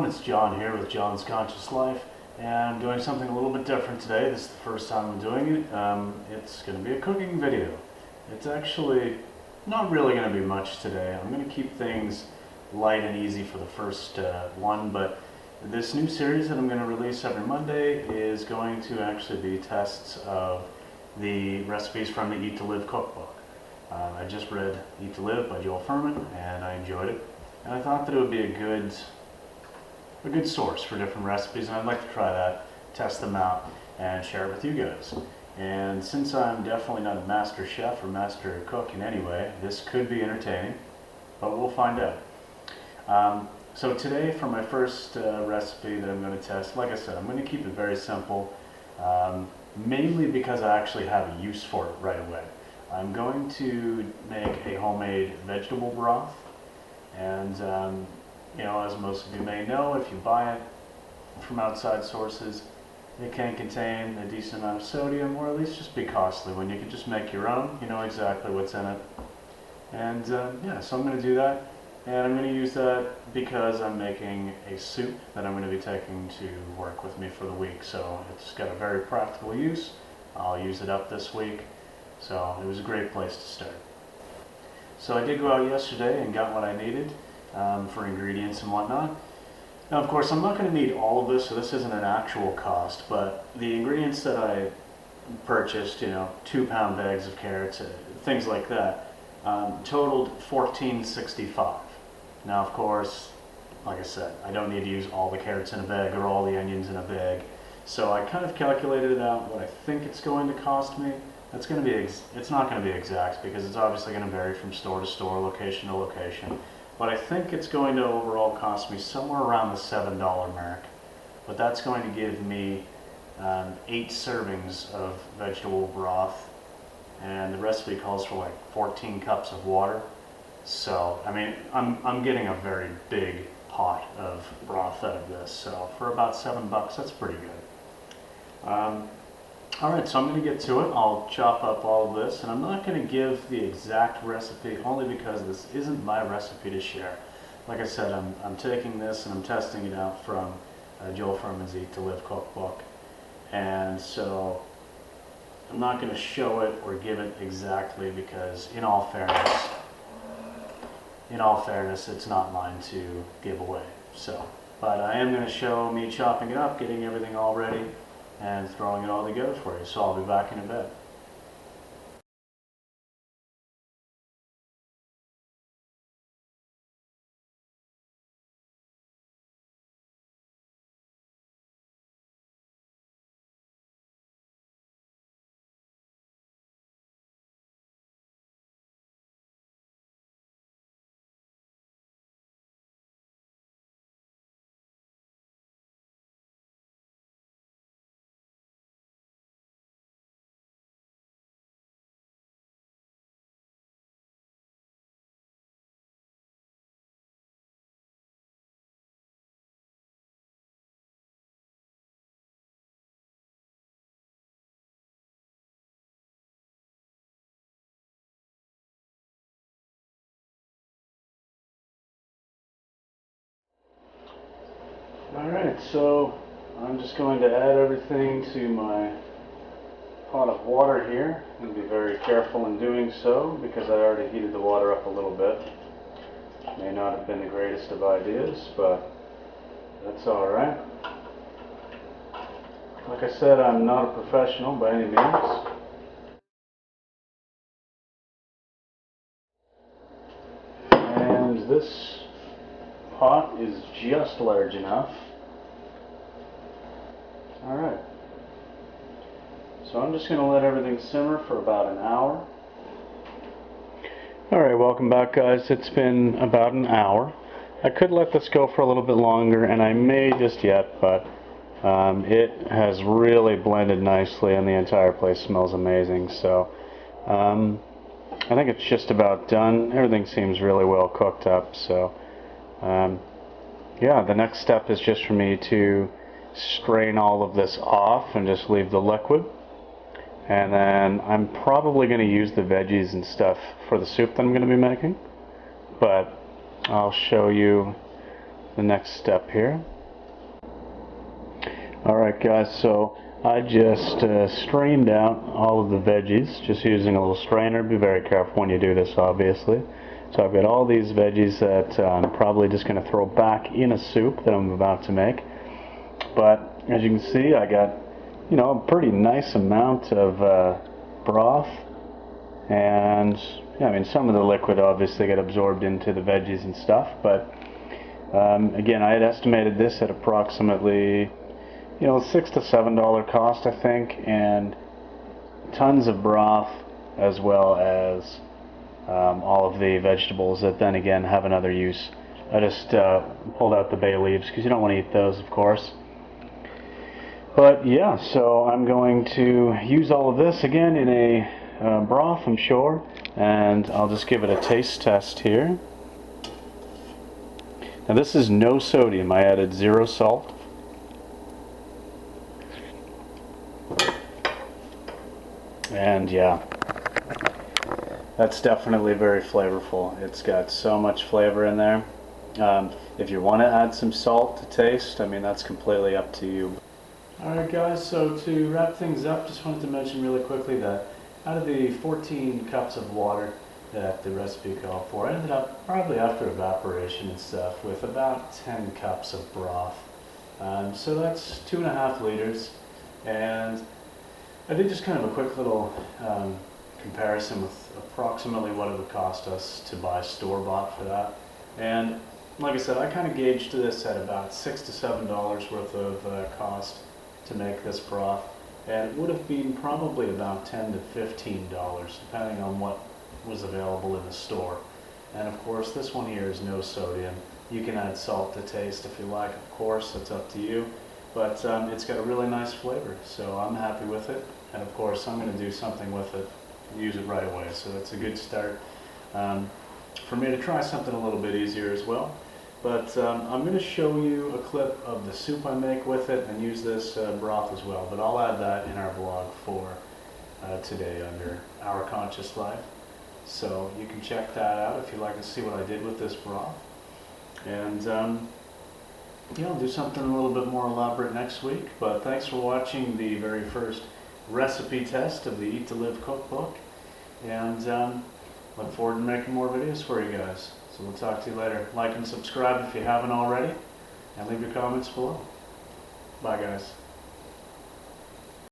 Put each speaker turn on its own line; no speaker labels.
everyone, it's John here with John's Conscious Life, and I'm doing something a little bit different today. This is the first time I'm doing it. It's going to be a cooking video. It's actually not really going to be much today. I'm going to keep things light and easy for the first one, but this new series that I'm going to release every Monday is going to actually be tests of the recipes from the Eat to Live cookbook. I just read Eat to Live by Joel Fuhrman, and I enjoyed it. And I thought that it would be a good source for different recipes, and I'd like to try that, test them out, and share it with you guys. And since I'm definitely not a master chef or master cook in any way, this could be entertaining, but we'll find out. So today, for my first recipe that I'm going to test, like I said, I'm going to keep it very simple, mainly because I actually have a use for it right away. I'm going to make a homemade vegetable broth. And, you know, as most of you may know, if you buy it from outside sources, it can contain a decent amount of sodium, or at least just be costly. When you can just make your own, you know exactly what's in it. And, yeah, so I'm going to do that. And I'm going to use that because I'm making a soup that I'm going to be taking to work with me for the week. So it's got a very practical use. I'll use it up this week. So it was a great place to start. So I did go out yesterday and got what I needed for ingredients and whatnot. Now, of course, I'm not going to need all of this, so this isn't an actual cost, but the ingredients that I purchased, you know, 2-pound bags of carrots, things like that, totaled $14.65. Now, of course, like I said, I don't need to use all the carrots in a bag or all the onions in a bag, so I kind of calculated it out what I think it's going to cost me. It's not going to be exact because it's obviously going to vary from store to store, location to location. But I think it's going to overall cost me somewhere around the $7 mark. But that's going to give me 8 servings of vegetable broth. And the recipe calls for like 14 cups of water. So, I mean, I'm getting a very big pot of broth out of this. So for about $7, that's pretty good. Alright, so I'm going to get to it. I'll chop up all of this, and I'm not going to give the exact recipe only because this isn't my recipe to share. Like I said, I'm taking this and I'm testing it out from Joel Fuhrman's Eat to Live cookbook, and so I'm not going to show it or give it exactly because in all fairness, it's not mine to give away. So, but I am going to show me chopping it up, getting everything all ready, and throwing it all together for you. So I'll be back in a bit. Alright, so I'm just going to add everything to my pot of water here, and be very careful in doing so because I already heated the water up a little bit. May not have been the greatest of ideas, but that's alright. Like I said, I'm not a professional by any means. And this pot is just large enough. Alright. So I'm just going to let everything simmer for about an hour. Alright, welcome back guys. It's been about an hour. I could let this go for a little bit longer, and I may just yet, but it has really blended nicely and the entire place smells amazing. So I think it's just about done. Everything seems really well cooked up. So yeah, the next step is just for me to strain all of this off and just leave the liquid. And then I'm probably going to use the veggies and stuff for the soup that I'm going to be making. But I'll show you the next step here. Alright guys, so I just strained out all of the veggies, just using a little strainer. Be very careful when you do this, obviously. So I've got all these veggies that I'm probably just going to throw back in a soup that I'm about to make. But as you can see, I got, you know, a pretty nice amount of broth. And yeah, I mean, some of the liquid obviously got absorbed into the veggies and stuff. But again, I had estimated this at approximately, you know, $6 to $7 cost, I think, and tons of broth, as well as all of the vegetables that then again have another use. I just pulled out the bay leaves because you don't want to eat those, of course. But yeah, so I'm going to use all of this again in a broth, I'm sure, and I'll just give it a taste test here. Now this is no sodium. I added 0 salt. And yeah, that's definitely very flavorful. It's got so much flavor in there. If you want to add some salt to taste, I mean, that's completely up to you. Alright guys, so to wrap things up, just wanted to mention really quickly that out of the 14 cups of water that the recipe called for, I ended up, probably after evaporation and stuff, with about 10 cups of broth. So that's 2.5 liters, and I did just kind of a quick little comparison with approximately what it would cost us to buy store-bought for that. And like I said, I kind of gauged this at about $6 to $7 worth of cost to make this broth, and it would have been probably about $10 to $15 depending on what was available in the store. And of course, this one here is no sodium. You can add salt to taste if you like, of course, that's up to you. But it's got a really nice flavor, so I'm happy with it. And of course, I'm going to do something with it, use it right away. So that's a good start for me to try something a little bit easier as well. But I'm going to show you a clip of the soup I make with it and use this broth as well. But I'll add that in our vlog for today under Our Conscious Life. So you can check that out if you'd like to see what I did with this broth. And yeah, I'll do something a little bit more elaborate next week. But thanks for watching the very first recipe test of the Eat to Live cookbook. And look forward to making more videos for you guys. So we'll talk to you later. Like and subscribe if you haven't already, and leave your comments below. Bye guys.